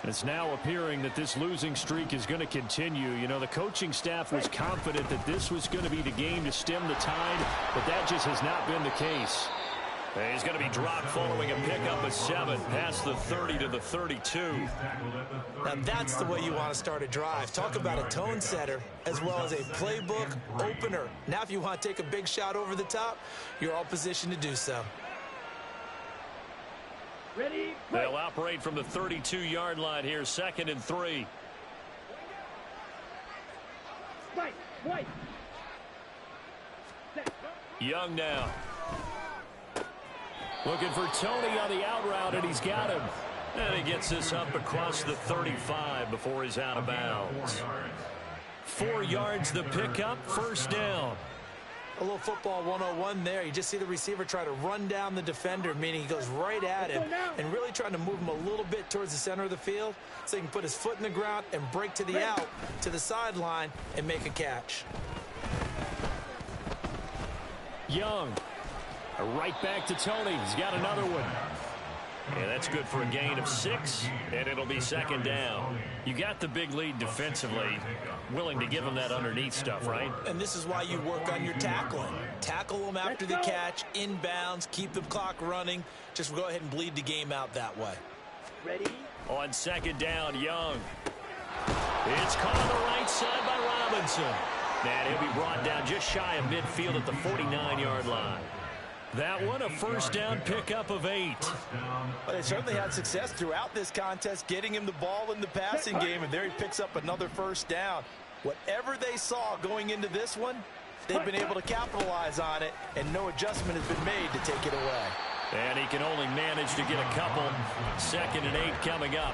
It's now appearing that this losing streak is going to continue. You know, the coaching staff was confident that this was going to be the game to stem the tide, but that just has not been the case. And he's going to be dropped following a pickup of 7 past the 30 to the 32. Now that's the way you want to start a drive. Talk about a tone setter as well as a playbook opener. Now if you want to take a big shot over the top, you're all positioned to do so. Ready? They'll operate from the 32-yard line here, 2nd and 3. Right, right. Young now. Looking for Tony on the out route, and he's got him. And he gets this up across the 35 before he's out of bounds. 4 yards the pickup, first down. A little football 101 there. You just see the receiver try to run down the defender, meaning he goes right at him and really trying to move him a little bit towards the center of the field so he can put his foot in the ground and break to the out, to the sideline, and make a catch. Young. Right back to Tony. He's got another one. And that's good for a gain of 6, and it'll be second down. You got the big lead defensively. Willing to give them that underneath stuff, right? And this is why you work on your tackling. Tackle them after the catch, inbounds, keep the clock running. Just go ahead and bleed the game out that way. Ready? On second down, Young. It's caught on the right side by Robinson. And he'll be brought down just shy of midfield at the 49-yard line. That one, a first down pickup of 8. But they certainly had success throughout this contest, getting him the ball in the passing game, and there he picks up another first down. Whatever they saw going into this one, they've been able to capitalize on it, and no adjustment has been made to take it away. And he can only manage to get a couple. 2nd and 8 coming up.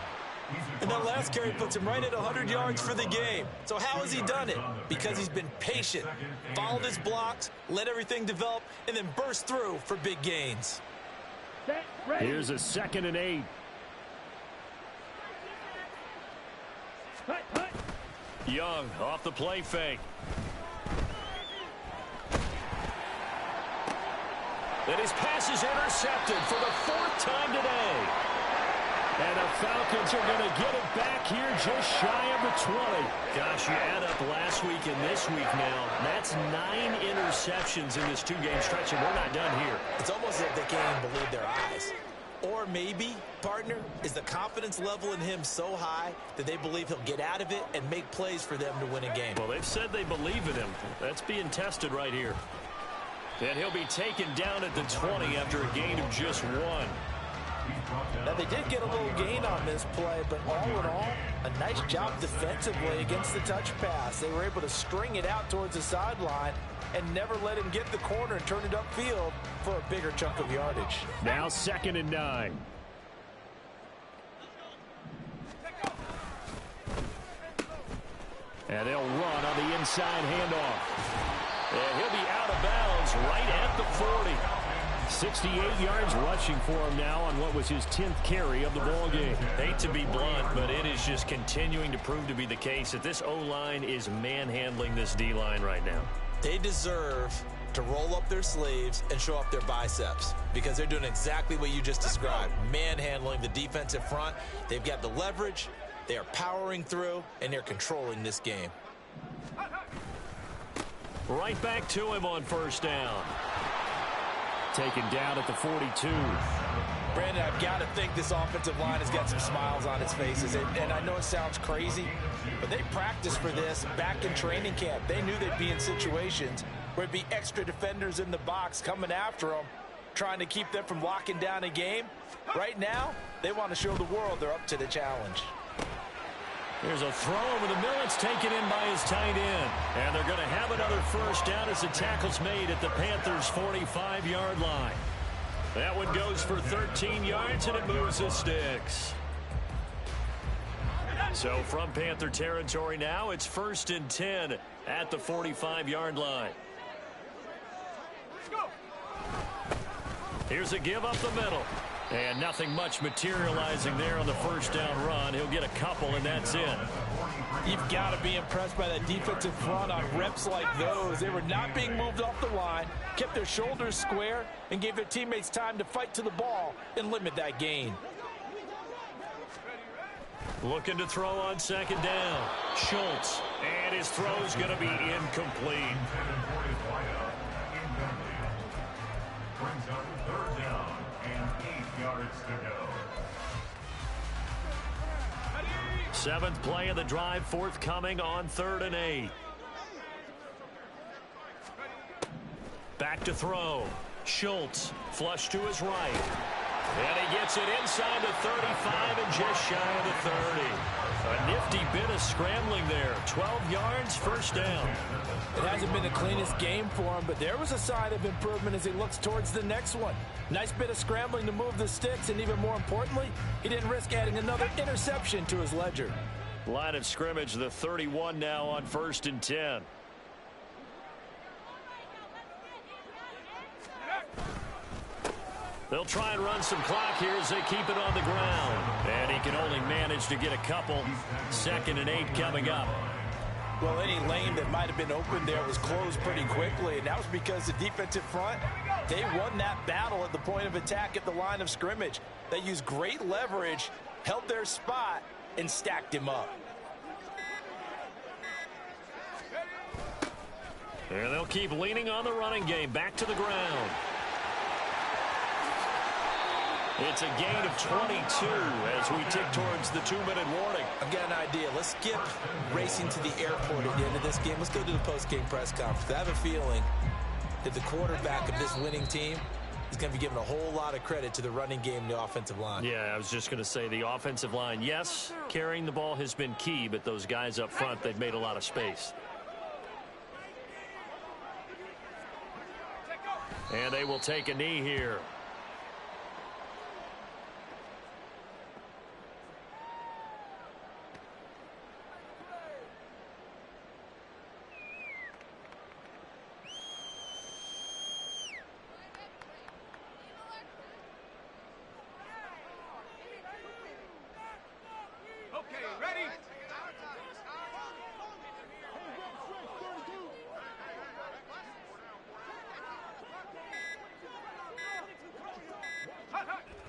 And that last carry puts him right at 100 yards for the game. So how has he done it? Because he's been patient, followed his blocks, let everything develop, and then burst through for big gains. Set, ready. Here's a 2nd and 8. Hut, hut. Young off the play fake. And his pass is intercepted for the 4th time today. And the Falcons are going to get it back here just shy of the 20. Gosh, you add up last week and this week now. That's 9 interceptions in this 2-game stretch, and we're not done here. It's almost as if they can't even believe their eyes. Or maybe, partner, is the confidence level in him so high that they believe he'll get out of it and make plays for them to win a game. Well, they've said they believe in him. That's being tested right here. And he'll be taken down at the 20 after a gain of just 1. Now, they did get a little gain on this play, but all in all, a nice job defensively against the touch pass. They were able to string it out towards the sideline and never let him get the corner and turn it upfield for a bigger chunk of yardage. Now 2nd and 9. And they'll run on the inside handoff. And he'll be out of bounds right at the 40. 68 yards rushing for him now on what was his 10th carry of the ball game. Hate to be blunt, but it is just continuing to prove to be the case that this O-line is manhandling this D-line right now. They deserve to roll up their sleeves and show off their biceps because they're doing exactly what you just described, manhandling the defensive front. They've got the leverage, they are powering through, and they're controlling this game. Right back to him on first down. Taken down at the 42. Brandon, I've got to think this offensive line has got some smiles on its faces. And I know it sounds crazy, but they practiced for this back in training camp. They knew they'd be in situations where it'd be extra defenders in the box coming after them, trying to keep them from locking down a game. Right now, they want to show the world they're up to the challenge. There's a throw over the middle. It's taken in by his tight end. And they're going to have another first down as the tackle's made at the Panthers' 45-yard line. That one goes for 13 yards, and it moves the sticks. So from Panther territory now, it's 1st and 10 at the 45-yard line. Here's a give up the middle. And nothing much materializing there on the first down run. He'll get a couple, and that's it. You've got to be impressed by that defensive front on reps like those. They were not being moved off the line, kept their shoulders square, and gave their teammates time to fight to the ball and limit that gain. Looking to throw on second down. Schultz. And his throw's going to be incomplete. Brings up 3rd down and 8 yards to go. 7th play of the drive forthcoming on 3rd and 8. Back to throw. Schultz flush to his right. And he gets it inside the 35 and just shy of the 30. A nifty bit of scrambling there. 12 yards, first down. It hasn't been the cleanest game for him, but there was a sign of improvement as he looks towards the next one. Nice bit of scrambling to move the sticks, and even more importantly, he didn't risk adding another interception to his ledger. Line of scrimmage, the 31 now on 1st and 10. They'll try and run some clock here as they keep it on the ground. And he can only manage to get a couple. 2nd and 8 coming up. Well, any lane that might have been open there was closed pretty quickly, and that was because the defensive front, they won that battle at the point of attack at the line of scrimmage. They used great leverage, held their spot, and stacked him up. And they'll keep leaning on the running game. Back to the ground. It's a gain of 22 as we tick towards the 2-minute warning. I've got an idea. Let's skip racing to the airport at the end of this game. Let's go to the post-game press conference. I have a feeling that the quarterback of this winning team is going to be giving a whole lot of credit to the running game and the offensive line. Yeah, I was just going to say the offensive line. Yes, carrying the ball has been key, but those guys up front, they've made a lot of space. And they will take a knee here.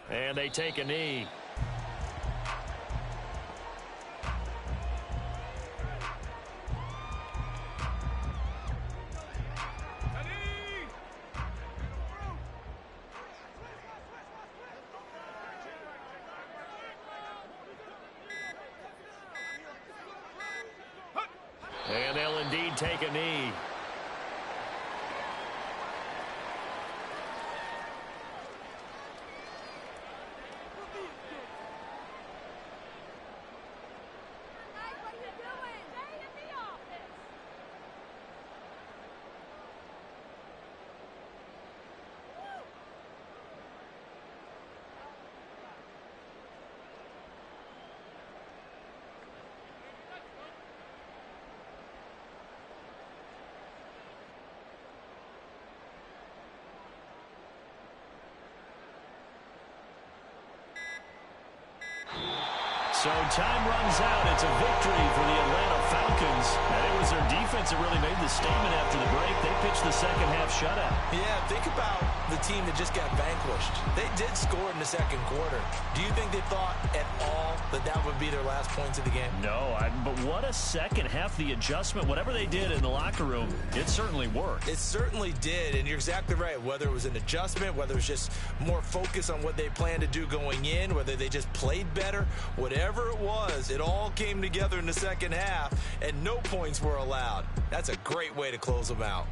And they take a knee. And they'll indeed take a knee. So time runs out. It's a victory for the Atlanta Falcons. And it was their defense that really made the statement after the break. They pitched the second half shutout. Yeah, think about the team that just got vanquished. They did score in the second quarter. Do you think they thought at all that that would be their last points of the game? No, but what a second half. The adjustment, whatever they did in the locker room, it certainly worked. It certainly did, and you're exactly right. Whether it was an adjustment, whether it was just more focus on what they planned to do going in, whether they just played better, whatever it was, it all came together in the second half, and no points were allowed. That's a great way to close them out.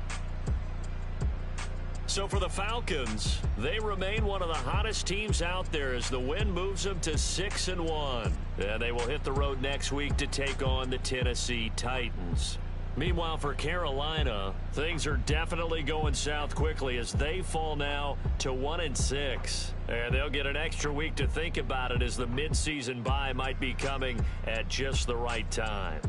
So for the Falcons, they remain one of the hottest teams out there as the win moves them to 6-1. And they will hit the road next week to take on the Tennessee Titans. Meanwhile, for Carolina, things are definitely going south quickly as they fall now to 1-6. And they'll get an extra week to think about it as the midseason bye might be coming at just the right time.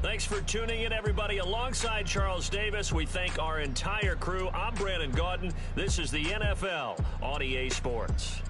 Thanks for tuning in, everybody. Alongside Charles Davis, we thank our entire crew. I'm Brandon Gaudin. This is the NFL on EA Sports.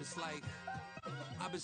It's like I've been